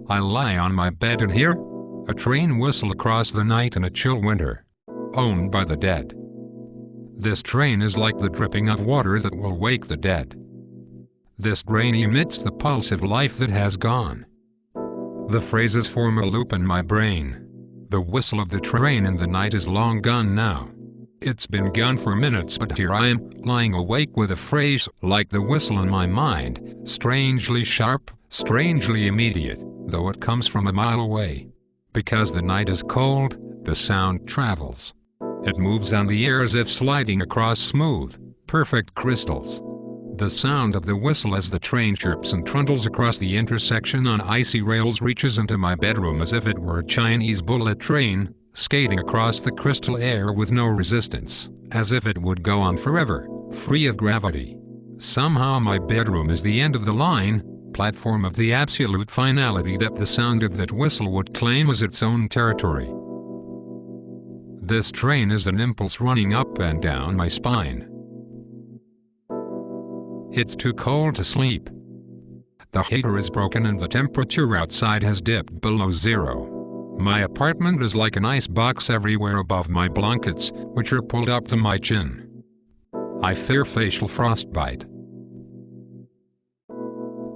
I lie on my bed and hear a train whistle across the night in a chill winter. Owned by the dead. This train is like the dripping of water that will wake the dead. This train emits the pulse of life that has gone. The phrases form a loop in my brain. The whistle of the train in the night is long gone now. It's been gone for minutes, but here I am, lying awake with a phrase like the whistle in my mind, strangely sharp, strangely immediate, though it comes from a mile away. Because the night is cold, the sound travels. It moves on the air as if sliding across smooth, perfect crystals. The sound of the whistle as the train chirps and trundles across the intersection on icy rails reaches into my bedroom as if it were a Chinese bullet train, skating across the crystal air with no resistance, as if it would go on forever, free of gravity. Somehow my bedroom is the end of the line, platform of the absolute finality that the sound of that whistle would claim as its own territory. This train is an impulse running up and down my spine. It's too cold to sleep. The heater is broken and the temperature outside has dipped below zero. My apartment is like an ice box everywhere above my blankets, which are pulled up to my chin. I fear facial frostbite.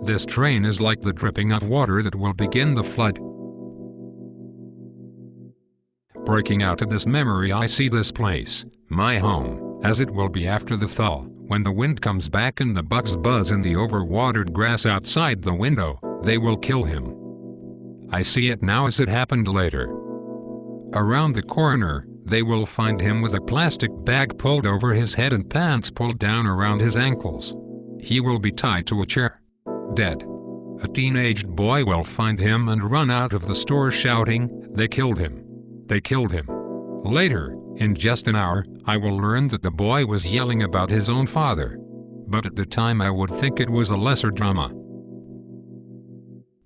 This train is like the dripping of water that will begin the flood. Breaking out of this memory, I see this place, my home, as it will be after the thaw, when the wind comes back and the bugs buzz in the overwatered grass outside the window. They will kill him. I see it now as it happened later. Around the corner, they will find him with a plastic bag pulled over his head and pants pulled down around his ankles. He will be tied to a chair. Dead. A teenaged boy will find him and run out of the store shouting, "They killed him! They killed him!" Later, in just an hour, I will learn that the boy was yelling about his own father. But at the time I would think it was a lesser drama.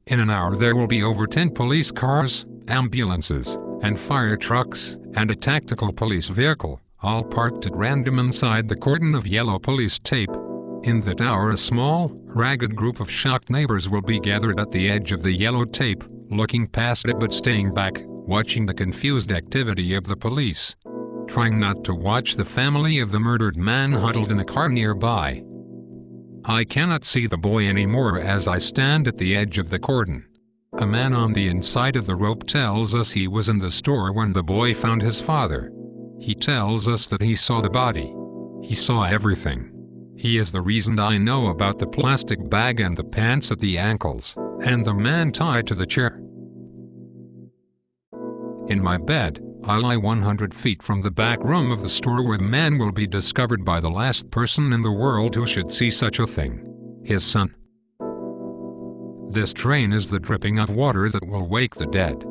In an hour there will be over 10 police cars, ambulances, and fire trucks, and a tactical police vehicle, all parked at random inside the cordon of yellow police tape. In that hour a small, ragged group of shocked neighbors will be gathered at the edge of the yellow tape, looking past it but staying back, watching the confused activity of the police. Trying not to watch the family of the murdered man huddled in a car nearby. I cannot see the boy anymore as I stand at the edge of the cordon. A man on the inside of the rope tells us he was in the store when the boy found his father. He tells us that he saw the body. He saw everything. He is the reason I know about the plastic bag and the pants at the ankles, and the man tied to the chair. In my bed, I lie 100 feet from the back room of the store where the man will be discovered by the last person in the world who should see such a thing. His son. This train is the dripping of water that will wake the dead.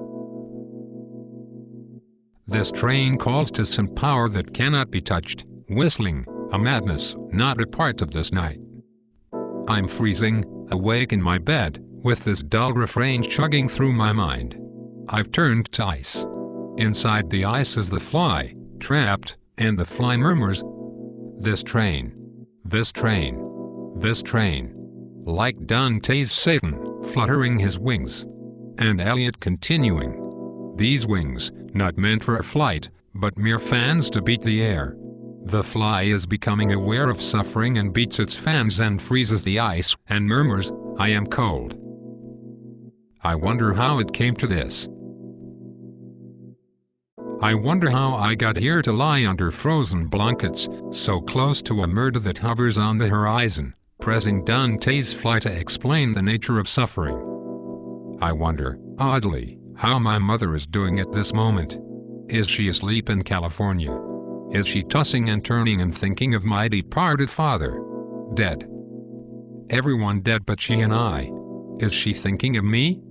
This train calls to some power that cannot be touched, whistling, a madness, not a part of this night. I'm freezing, awake in my bed, with this dull refrain chugging through my mind. I've turned to ice. Inside the ice is the fly, trapped, and the fly murmurs, "This train. This train. This train." Like Dante's Satan, fluttering his wings. And Eliot continuing. These wings, not meant for a flight, but mere fans to beat the air. The fly is becoming aware of suffering and beats its fans and freezes the ice and murmurs, "I am cold." I wonder how it came to this. I wonder how I got here to lie under frozen blankets, so close to a murder that hovers on the horizon, pressing Dante's fly to explain the nature of suffering. I wonder, oddly, how my mother is doing at this moment. Is she asleep in California? Is she tossing and turning and thinking of my departed father? Dead. Everyone dead but she and I. Is she thinking of me?